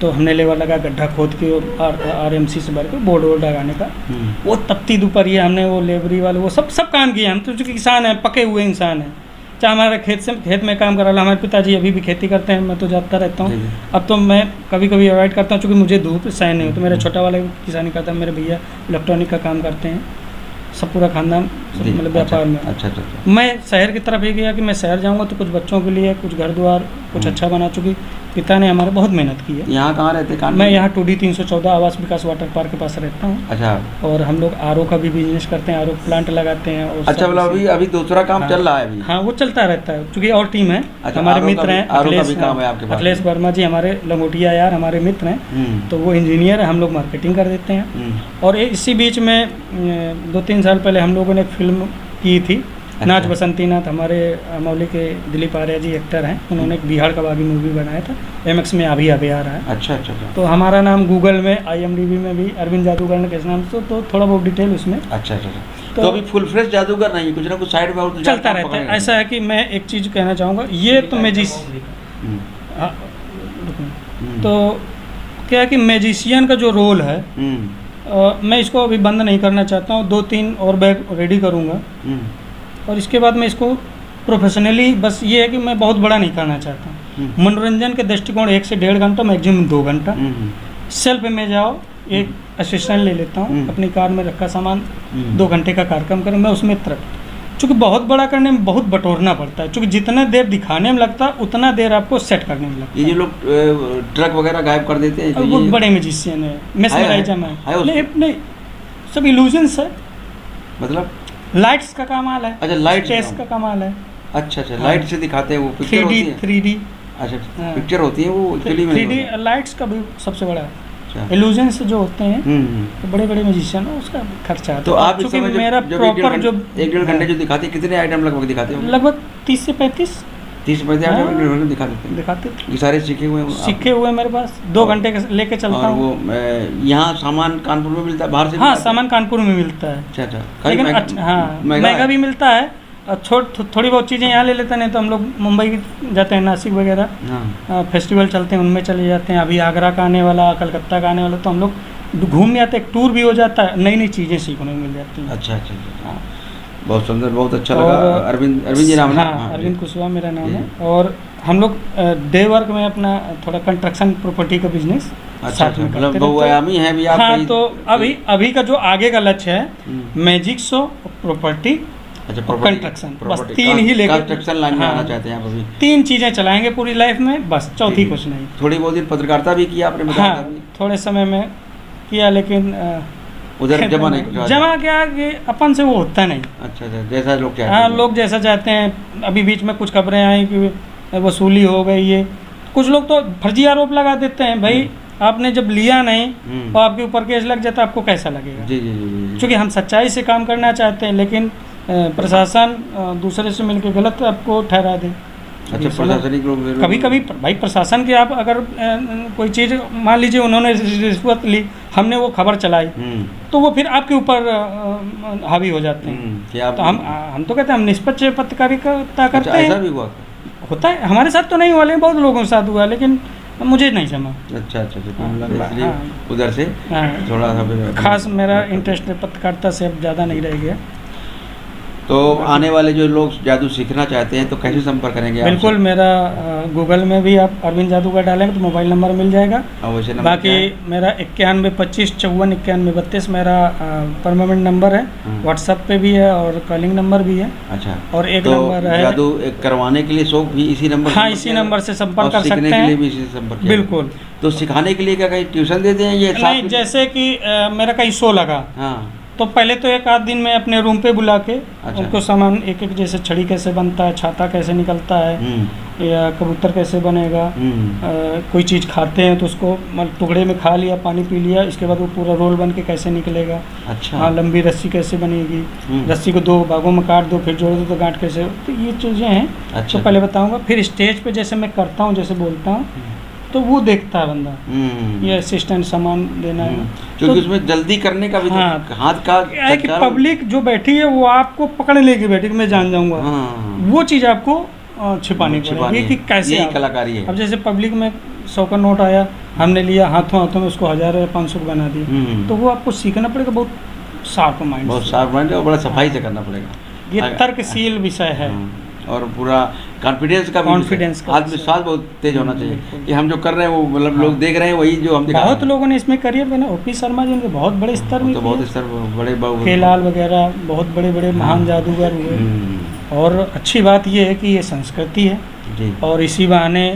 तो हमने लेबर लगा गड्ढा खोद के RMC से भर के बोर्ड वोर्ड लगाने का। वो तपती दोपहरिया हमने वो लेबरी वाले वो सब काम किया। हम तो चूँकि किसान हैं, पके हुए इंसान हैं, चाहे हमारे खेत में काम करा ला। हमारे पिताजी अभी भी खेती करते हैं, मैं तो जाता रहता हूँ। अब तो मैं कभी कभी अवॉइड करता हूँ, चूँकि मुझे धूप सहन नहीं हो। तो मेरा छोटा वाला किसानी करता है, मेरे भैया इलेक्ट्रॉनिक का काम करते हैं, सब पूरा खानदान मतलब व्यापार में। अच्छा। मैं शहर की तरफ ही गया कि मैं शहर जाऊँगा तो कुछ बच्चों के लिए कुछ घर द्वार कुछ अच्छा बना, चुकी पिता ने हमारे बहुत मेहनत की है। यहाँ कहाँ रहते हैं? मैं यहाँ 2D 314 आवास विकास वाटर पार्क के पास रहता हूँ। अच्छा। और हम लोग RO का भी बिजनेस करते हैं, RO प्लांट लगाते हैं। और अच्छा, मतलब अभी दूसरा काम चल रहा है अभी? हाँ, वो चलता रहता है, क्योंकि और टीम है। हमारे मित्र हैं अखिलेश वर्मा जी, हमारे लंगोटिया यार हमारे मित्र हैं, तो वो इंजीनियर है, हम लोग मार्केटिंग कर देते हैं। और इसी बीच में 2-3 साल पहले हम लोगों ने फिल्म की थी, नाच बसंती नाथ। हमारे मौली के दिलीप आर्या जी एक्टर हैं, उन्होंने एक बिहार का बागी मूवी बनाया था, MX में अभी आ रहा है। अच्छा। तो हमारा नाम गूगल में IMDb में भी अरविंद जादूगर के नाम से, तो थोड़ा बहुत डिटेल उसमें। अच्छा। तो अभी फुल फ्रेश जादूगर नहीं, कुछ ना कुछ साइड में और चलता रहता है। ऐसा है कि मैं एक चीज़ कहना चाहूँगा, ये तो तो क्या है कि मैजिशियन का जो रोल है, मैं इसको अभी बंद नहीं करना चाहता हूँ। 2-3 और बैग रेडी करूँगा और इसके बाद मैं इसको प्रोफेशनली, बस ये है कि मैं बहुत बड़ा नहीं करना चाहता। मनोरंजन के दृष्टिकोण 1 से 1.5 घंटा, मैक्सिमम 2 घंटा। सेल्फ में जाओ, एक असिस्टेंट ले लेता हूँ, अपनी कार में रखा सामान, 2 घंटे का कार्यक्रम करूँ, मैं उसमें चूँकि बहुत बड़ा करने में बहुत बटोरना पड़ता है, चूँकि जितना देर दिखाने में लगता है उतना देर आपको सेट करने में लगता है। ये जो लोग ट्रक वगैरह गायब कर देते हैं, वो बड़े म्यूजिशियन है, मेस्मराइजम है। नहीं, सब इल्यूजन्स है, मतलब लाइट्स का कमाल है। अच्छा, लाइट्स का कमाल है। अच्छा। लाइट से दिखाते हैं, वो पिक्चर होती है 3D। अच्छा, पिक्चर होती है वो एक्चुअली में 3D। लाइट्स का भी सबसे बड़ा है, इल्यूजन्स जो होते हैं तो बड़े बड़े म्यूजिशियन हो उसका खर्चा आता है। तो आप इस समय मेरा प्रॉपर जो 1-1.5 घंटे जो दिखाते हैं, कितने आइटम लगभग दिखाते हैं? लगभग 30 से 35 आइटम दिखाते हैं। ये सारे सीखे हुए मेरे पास 2 घंटे लेके चलता हूँ। और वो यहाँ सामान कानपुर में मिलता है, बाहर से? हाँ, सामान कानपुर में मिलता है। अच्छा। लेकिन हाँ, महंगा भी मिलता है। थोड़ी बहुत चीज़ें यहाँ ले लेते, नहीं तो हम लोग मुंबई जाते हैं, नासिक वगैरह फेस्टिवल चलते हैं, उनमें चले जाते हैं। अभी आगरा का आने वाला, कलकत्ता का आने वाला, तो हम लोग घूमने आते हैं, एक टूर भी हो जाता है, नई नई चीज़ें सीखने को मिल जाती हैं। अच्छा। हाँ, बहुत सुंदर, बहुत अच्छा लगा। अरविंद जी नाम है? हाँ, अरविंद कुशवाहा मेरा नाम है। और हम लोग डे वर्क में अपना थोड़ा कंस्ट्रक्शन प्रॉपर्टी का बिजनेस साथ में करते हैं। बहुआयामी है भी आप? हाँ, तो अभी का जो आगे का लक्ष्य है मैजिक शो, प्रॉपर्टी, कंस्ट्रक्शन, बस 3 ही लेकर कंस्ट्रक्शन लाइन में आना चाहते हैं आप अभी? 3 चीज़ें चलाएंगे पूरी लाइफ में, बस चौथी कुछ नहीं। थोड़ी बहुत दिन पत्रकारिता भी की आपने? हाँ, थोड़े समय में किया, लेकिन उधर जमा क्या कि अपन से वो होता नहीं। अच्छा, जैसा लोग चाहते हैं। हाँ, लोग जैसा चाहते हैं। अभी बीच में कुछ खबरें आई कि वसूली हो गई है, कुछ लोग तो फर्जी आरोप लगा देते हैं। भाई आपने जब लिया नहीं तो आपके ऊपर केस लग जाता, आपको कैसा लगेगा? जी। क्योंकि हम सच्चाई से काम करना चाहते हैं, लेकिन प्रशासन दूसरे से मिलकर गलत आपको ठहरा दे। अच्छा, प्रशासनिक लोग कभी कभी भाई प्रशासन के आप अगर कोई चीज़ मान लीजिए उन्होंने रिश्वत ली, हमने वो खबर चलाई, तो वो फिर आपके ऊपर हावी हो जाते हैं। तो हम तो कहते हैं हम निष्पक्ष पत्रकारिता करते हैं। ऐसा भी हुआ? होता है, हमारे साथ तो नहीं हुआ, लेकिन बहुत लोगों के साथ हुआ, लेकिन मुझे नहीं जमा। अच्छा। उधर से थोड़ा सा खास मेरा इंटरेस्ट पत्रकारिता से अब ज़्यादा नहीं रह गया। तो आने वाले जो लोग जादू सीखना चाहते हैं तो कैसे संपर्क करेंगे? बिल्कुल, मेरा गूगल में भी आप अरविंद जादूगर डालेंगे तो मोबाइल नंबर मिल जाएगा। बाकी मेरा 91 25 54 91 32 मेरा परमानेंट नंबर है। व्हाट्सएप पे भी है और कॉलिंग नंबर भी है। अच्छा। और एक नंबर है जादू करवाने के लिए शौक भी इसी नंबर? हाँ, इसी नंबर से संपर्क कर सकते हैं। के लिए भी इसी संपर्क? बिल्कुल। तो सिखाने के लिए क्या कहीं ट्यूशन देते हैं ये? नहीं, जैसे कि मेरा कहीं शो लगा, तो पहले तो 1 आध दिन में अपने रूम पे बुला के उनको सामान एक जैसे छड़ी कैसे बनता है, छाता कैसे निकलता है, या कबूतर कैसे बनेगा, कोई चीज़ खाते हैं तो उसको टुकड़े में खा लिया, पानी पी लिया, इसके बाद वो पूरा रोल बन के कैसे निकलेगा। अच्छा। हाँ, लंबी रस्सी कैसे बनेगी, रस्सी को 2 भागों में काट दो, फिर जोड़ दो तो गांठ कैसे, तो ये चीज़ें हैं। अच्छा। तो पहले बताऊँगा, फिर स्टेज पे जैसे मैं करता हूँ, जैसे बोलता हूँ, तो वो देखता है बंदा, ये असिस्टेंट सामान देना है, क्योंकि तो उसमें जल्दी करने का भी हाथ का है कि पब्लिक जो बैठी है वो आपको पकड़ लेगी, बैठी मैं जान जाऊंगा। वो चीज़ आपको छिपानी पड़ेगी कि कैसे कलाकारी है। अब जैसे पब्लिक में 100 का नोट आया, हमने लिया, हाथों में उसको 1000 या 500 बना दिया, तो वो आपको सीखना पड़ेगा, बहुत शार्प माइंड, और बड़ा सफाई से करना पड़ेगा। ये तर्कशील विषय है और पूरा कॉन्फिडेंस का आत्मविश्वास बहुत तेज होना चाहिए कि हम जो कर रहे हैं वो मतलब लोग देख रहे हैं वही जो हम दिखा रहे हैं। बहुत लोगों ने इसमें करियर बना, ओपी शर्मा जी उनके बहुत बड़े स्तर में, तो बहुत स्तर बड़े केलाल वगैरह बहुत बड़े बड़े महान जादूगर हुए। और अच्छी बात ये है कि ये संस्कृति है और इसी बहाने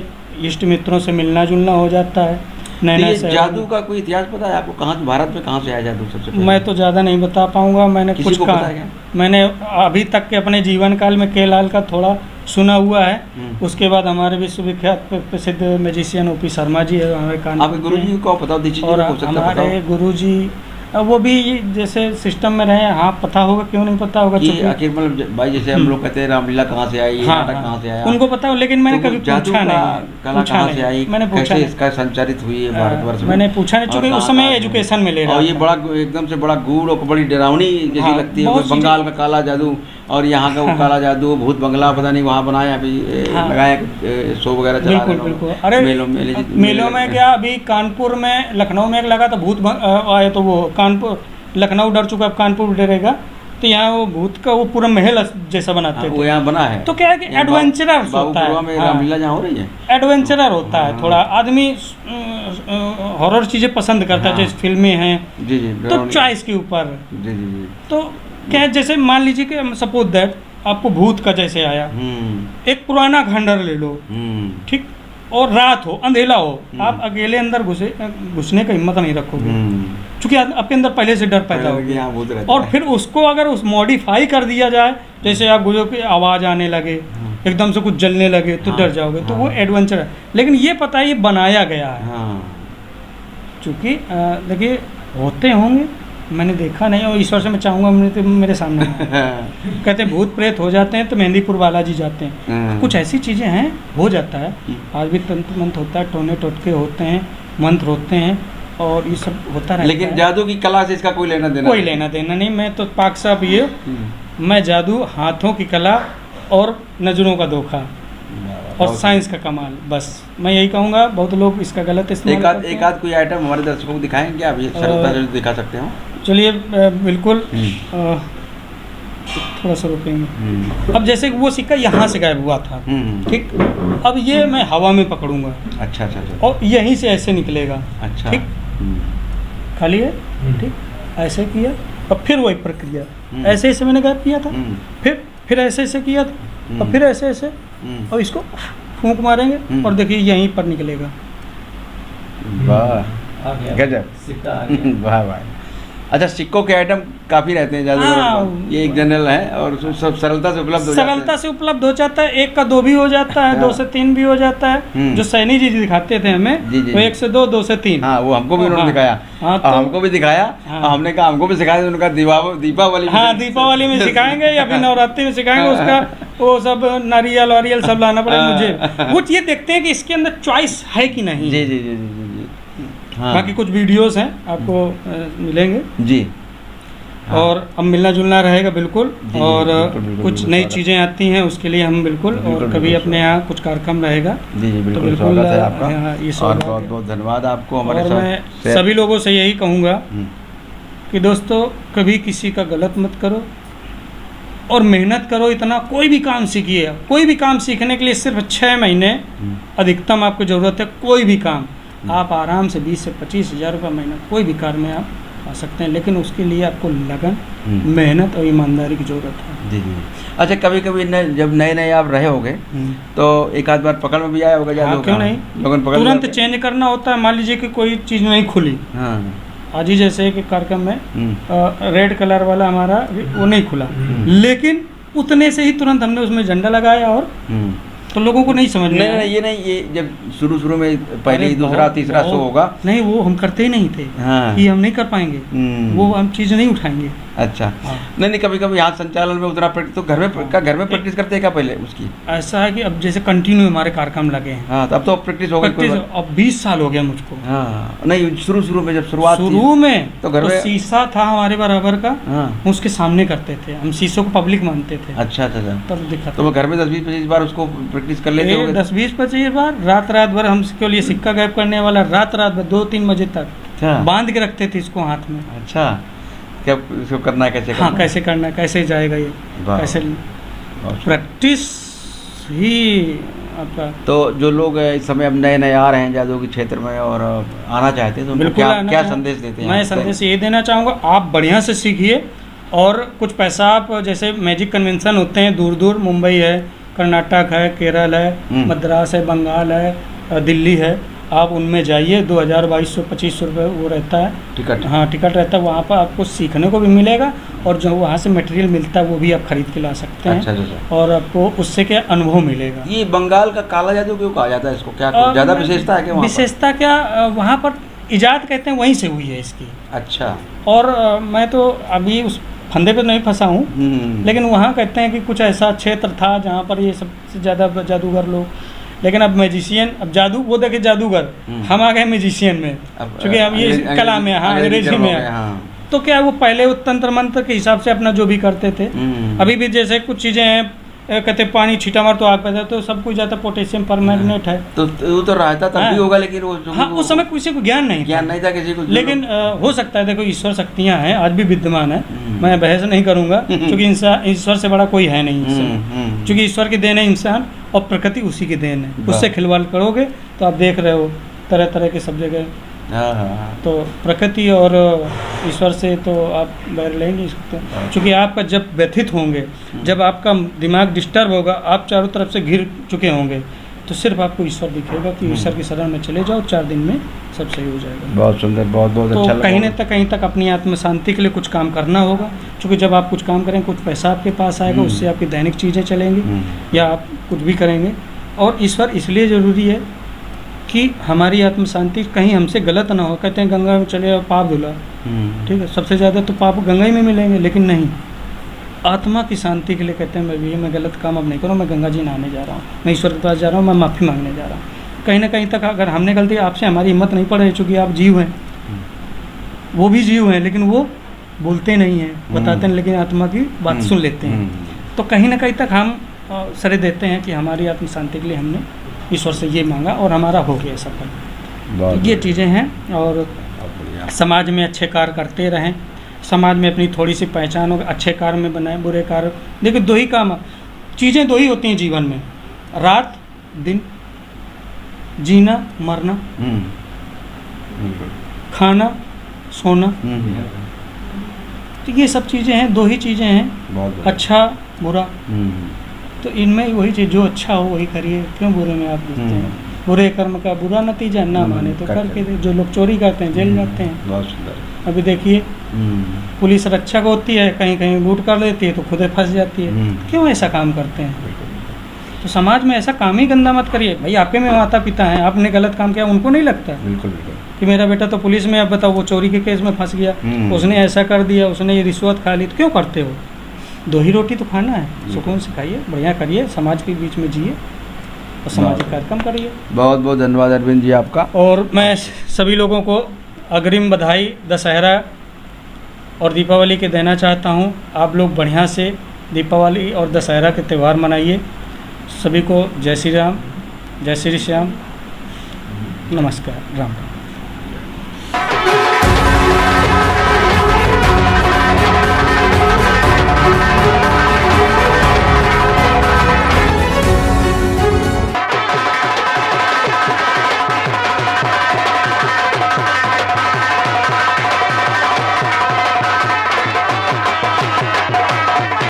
इष्ट मित्रों से मिलना जुलना हो जाता है। तो जादू का कोई इतिहास पता है आपको? कहाँ भारत में कहाँ से आया जादू सबसे पहले? मैं तो ज़्यादा नहीं बता पाऊँगा, मैंने कुछ कहा, मैंने अभी तक के अपने जीवन काल में केलाल का थोड़ा सुना हुआ है। उसके बाद हमारे विश्वविख्यात प्रसिद्ध मैजिशियन ओपी शर्मा जी है हमारे कान। आपके गुरु जी को पता? और हमारे गुरु जी वो भी जैसे सिस्टम में रहे, हाँ पता होगा, क्यों नहीं पता होगा। आखिर मतलब भाई जैसे हम लोग कहते हैं रामलीला कहाँ से आई, नाटक कहाँ से आया, उनको पता हो, लेकिन मैंने कभी पूछा नहीं, कला कहाँ से आई, मैंने पूछा इसका संचारित हुई है भारतवर्ष में, मैंने पूछा नहीं, चूंकि उस समय एजुकेशन में ले रहा। और ये बड़ा एकदम से बड़ा गूढ़ और बड़ी डरावनी जैसी लगती है। बंगाल का काला जादू और यहाँ का वो काला जादू, भूत बंगला पता नहीं वहाँ बनाया, अभी लगाया शो वगैरह चला रहे हैं। बिल्कुल। अरे मेलों में क्या, अभी कानपुर में, लखनऊ में एक लगा था भूत आए, तो वो कानपुर, लखनऊ डर चुका, अब कानपुर डरेगा, तो यहाँ वो भूत का वो पूरा महल जैसा बनाते थे, वो यहाँ बना है। तो क्या है कि एडवेंचरर होता है, रामलीला जहाँ हो रही है, एडवेंचरर होता है थोड़ा। आदमी हॉरर चीजें पसंद करता है, जैसे फिल्में हैं, तो चॉइस के ऊपर। तो क्या जैसे मान लीजिए कि सपोज दैट आपको भूत का जैसे आया, एक पुराना खंडर ले लो, ठीक, और रात हो, अंधेला हो, आप अकेले अंदर घुसने का हिम्मत नहीं रखोगे, क्योंकि आपके अंदर पहले से डर पैदा हो गया। और फिर उसको अगर उस मॉडिफाई कर दिया जाए, जैसे आप गुजरो की आवाज़ आने लगे, एकदम से कुछ जलने लगे, तो डर जाओगे, तो वो एडवेंचर है। लेकिन ये पता है ये बनाया गया है, चूँकि देखिए होते होंगे, मैंने देखा नहीं, और ईश्वर से मैं चाहूँगा मेरे सामने कहते हैं भूत प्रेत हो जाते हैं तो मेहंदीपुर बालाजी जाते हैं। कुछ ऐसी चीज़ें हैं, हो जाता है। आज भी तंत्र मंत्र होता है, टोने टोटके होते हैं, मंत्र होते हैं, और ये सब होता रहता है। लेकिन जादू की कला से इसका कोई लेना देना नहीं। मैं तो पाक साहब ये मैं जादू, हाथों की कला और नजरों का धोखा और साइंस का कमाल, बस मैं यही कहूँगा। बहुत लोग इसका गलत इस्तेमाल एक आध कोई आइटम हमारे दर्शकों को दिखाएंगे क्या? अभी सरलता से दिखा सकते हो? चलिए बिल्कुल। थोड़ा सा रुकेंगे। अब जैसे वो सिक्का यहाँ से गायब हुआ था, ठीक, अब ये मैं हवा में पकड़ूंगा। अच्छा, और यहीं से ऐसे निकलेगा। अच्छा, ठीक, खाली है, ठीक, ऐसे किया, और फिर वही प्रक्रिया ऐसे ऐसे मैंने गायब किया था, फिर ऐसे ऐसे किया था, और फिर ऐसे ऐसे, और इसको फूंक मारेंगे और देखिए यहीं पर निकलेगा। वाह, गजब, वाह वाह। अच्छा, सिक्कों के आइटम काफ़ी रहते हैं ज़्यादा, ये एक जनरल है और सब सरलता से उपलब्ध हो जाता है। 1 का 2 भी हो जाता है, 2 से 3 भी हो जाता है। जो सैनी जी दिखाते थे हमें, वो 1 से 2, 2 से 3। हाँ, वो हमको भी उन्होंने दिखाया। तो हमको भी दिखाया। हमने कहा हमको भी सिखाया, उनका दीपावली। हाँ, दीपावली में सिखाएंगे या फिर नवरात्रि में सिखाएंगे। उसका वो सब नारियल वारियल सब लाना पड़ेगा मुझे। वो ये देखते हैं कि इसके अंदर चॉइस है कि नहीं। जी। हाँ। बाकी कुछ वीडियोस हैं आपको मिलेंगे जी। हाँ। और अब मिलना जुलना रहेगा बिल्कुल। और कुछ नई चीज़ें आती हैं उसके लिए हम बिल्कुल और कभी अपने यहाँ कुछ कार्यक्रम रहेगा। जी, बिल्कुल स्वागत है आपका। और बहुत बहुत धन्यवाद आपको हमारे साथ। मैं सभी लोगों से यही कहूँगा कि दोस्तों कभी किसी का गलत मत करो और मेहनत करो। इतना कोई भी काम सीखिए, कोई भी काम सीखने के लिए सिर्फ 6 महीने अधिकतम आपको ज़रूरत है। कोई भी काम आप आराम से 20 से 25 हज़ार रुपये महीना कोई भी कार में आप आ सकते हैं, लेकिन उसके लिए आपको लगन, मेहनत और ईमानदारी की ज़रूरत है। जी। अच्छा, कभी कभी जब नए आप रहे होगे तो एक आध बार पकड़ में भी आया होगा जादू? क्यों नहीं, तुरंत चेंज करना होता है। मान लीजिए कि कोई चीज़ नहीं खुली, आज ही जैसे कि कार्यक्रम में रेड कलर वाला हमारा वो नहीं खुला, लेकिन उतने से ही तुरंत हमने उसमें झंडा लगाया और तो लोगों को नहीं समझ में आया। ये जब शुरू में पहले ही दूसरा तीसरा शो होगा, नहीं वो हम करते ही नहीं थे। हाँ। कि हम नहीं कर पाएंगे, वो हम चीज़ नहीं उठाएंगे। अच्छा। हाँ। नहीं, कभी कभी यहाँ संचालन में उतना तो घर में प्रैक्टिस करते हैं क्या पहले उसकी? ऐसा है कि अब जैसे कंटिन्यू हमारे कार्यक्रम लगे हैं। हाँ, तब तो प्रैक्टिस हो गई। अब 20 साल हो गया मुझको। हाँ, नहीं शुरू में जब शुरू में तो घर में शीशा था हमारे बराबर का। हाँ। उसके सामने करते थे हम, शीशों को पब्लिक मानते थे। अच्छा। तब दिखा तो घर में 10-20-25 बार उसको प्रैक्टिस कर लेते हो? 10-20-25 बार रात भर हम इसके लिए सिक्का गायब करने वाला रात भर 2-3 बजे तक बांध के रखते थे इसको हाथ में। अच्छा, क्या इसको करना है, कैसे करना? हाँ, कैसे करना है, कैसे जाएगा ये, कैसे प्रैक्टिस ही आपका। तो जो लोग इस समय अब नए आ रहे हैं जादू के क्षेत्र में और आना चाहते हैं तो उनको क्या संदेश देते हैं? मैं संदेश ये देना चाहूँगा, आप बढ़िया से सीखिए और कुछ पैसा आप, जैसे मैजिक कन्वेंशन होते हैं दूर मुंबई है, कर्नाटक है, केरल है, मद्रास है, बंगाल है, दिल्ली है, आप उनमें जाइए। 2200-2500 रुपये वो रहता है टिकट। हाँ, टिकट रहता है। वहाँ पर आपको सीखने को भी मिलेगा और जो वहाँ से मटेरियल मिलता है वो भी आप खरीद के ला सकते हैं। अच्छा। और आपको उससे क्या अनुभव मिलेगा। ये बंगाल का काला जादू क्यों कहा जाता है इसको? क्या ज़्यादा विशेषता है क्या? विशेषता क्या, वहाँ पर इजाद कहते हैं वहीं से हुई है इसकी। अच्छा। और मैं तो अभी उस फंदे पे नहीं फंसा हूँ, लेकिन वहाँ कहते हैं कि कुछ ऐसा क्षेत्र था जहाँ पर ये सबसे ज़्यादा जादूगर लोग, लेकिन अब मैजिशियन, अब जादू वो देखे जादूगर, हम आ गए मैजिशियन में, क्योंकि हम ये कला में, हाँ, अंग्रेजी में। तो क्या वो पहले वो तंत्र मंत्र के हिसाब से अपना जो भी करते थे। अभी भी जैसे कुछ चीज़ें हैं, कहते पानी छीटा मार तो आग पैदा, तो सब कुछ जाता पोटेशियम परमैंगनेट है, तो वो तो रहता तब भी होगा, लेकिन वो हाँ, उस समय किसी को ज्ञान नहीं था किसी को। लेकिन हो सकता है, देखो ईश्वर शक्तियाँ हैं, आज भी विद्यमान है। मैं बहस नहीं करूँगा, क्योंकि ईश्वर से बड़ा कोई है नहीं, क्योंकि ईश्वर की देन है इंसान और प्रकृति उसी की देन है। उससे खिलवाड़ करोगे तो आप देख रहे हो तरह तरह के सब जगह। तो प्रकृति और ईश्वर से तो आप बैर ले नहीं सकते, क्योंकि आपका जब व्यथित होंगे, जब आपका दिमाग डिस्टर्ब होगा, आप चारों तरफ से घिर चुके होंगे, तो सिर्फ आपको ईश्वर दिखेगा कि ईश्वर की शरण में चले जाओ, 4 दिन में सब सही हो जाएगा। बहुत सुंदर, बहुत तो अच्छा। कहीं तक अपनी आत्म शांति के लिए कुछ काम करना होगा, क्योंकि जब आप कुछ काम करेंगे कुछ पैसा आपके पास आएगा, उससे आपकी दैनिक चीज़ें चलेंगी या आप कुछ भी करेंगे। और ईश्वर इसलिए ज़रूरी है कि हमारी आत्म शांति कहीं हमसे गलत ना हो। कहते हैं गंगा में चले पाप धुला, ठीक है, सबसे ज़्यादा तो पाप गंगा ही में मिलेंगे, लेकिन नहीं, आत्मा की शांति के लिए कहते हैं मैं गलत काम अब नहीं करूँ, मैं गंगा जी नहाने जा रहा हूँ, मैं ईश्वर के पास जा रहा हूँ, मैं माफ़ी मांगने जा रहा हूँ। कहीं ना कहीं तक अगर हमने गलती, आपसे हमारी हिम्मत नहीं पड़ रही, चूँकि आप जीव हैं, वो भी जीव हैं, लेकिन वो बोलते नहीं हैं, बताते हैं, लेकिन आत्मा की बात सुन लेते हैं। तो कहीं ना कहीं तक हम श्रेय देते हैं कि हमारी आत्म शांति के लिए हमने ईश्वर से ये मांगा और हमारा हो गया सफल। ये चीज़ें हैं, और समाज में अच्छे कार्य करते रहें, समाज में अपनी थोड़ी सी पहचान हो, अच्छे कार्य में बनाएं, बुरे कार्य। देखिए दो ही काम, चीज़ें दो ही होती हैं जीवन में, रात दिन, जीना मरना, खाना सोना, तो ये सब चीज़ें हैं, दो ही चीज़ें हैं, अच्छा बुरा। तो इनमें वही चीज़, जो अच्छा हो वही करिए, क्यों बुरे में आप देखते हैं, बुरे कर्म का बुरा नतीजा ना माने तो करके दे। जो लोग चोरी करते हैं जेल जाते हैं। बहुत सुंदर। अभी देखिए पुलिस रक्षक होती है, कहीं कहीं लूट कर लेती है तो खुद फंस जाती है। क्यों ऐसा काम करते हैं? तो समाज में ऐसा काम ही गंदा मत करिए भाई। आपके में माता पिता हैं, आपने गलत काम किया, उनको नहीं लगता बिल्कुल कि मेरा बेटा तो पुलिस में, अब बताओ वो चोरी के केस में फंस गया, उसने ऐसा कर दिया, उसने ये रिश्वत खा ली, तो क्यों करते हो? दो ही रोटी तो खाना है, सुकून से खाइए, बढ़िया करिए, समाज के बीच में जिए और सामाजिक कार्यक्रम करिए। बहुत बहुत धन्यवाद अरविंद जी आपका। और मैं सभी लोगों को अग्रिम बधाई दशहरा और दीपावली के देना चाहता हूं। आप लोग बढ़िया से दीपावली और दशहरा के त्यौहार मनाइए। सभी को जय श्री राम, जय श्री श्याम, नमस्कार, राम राम।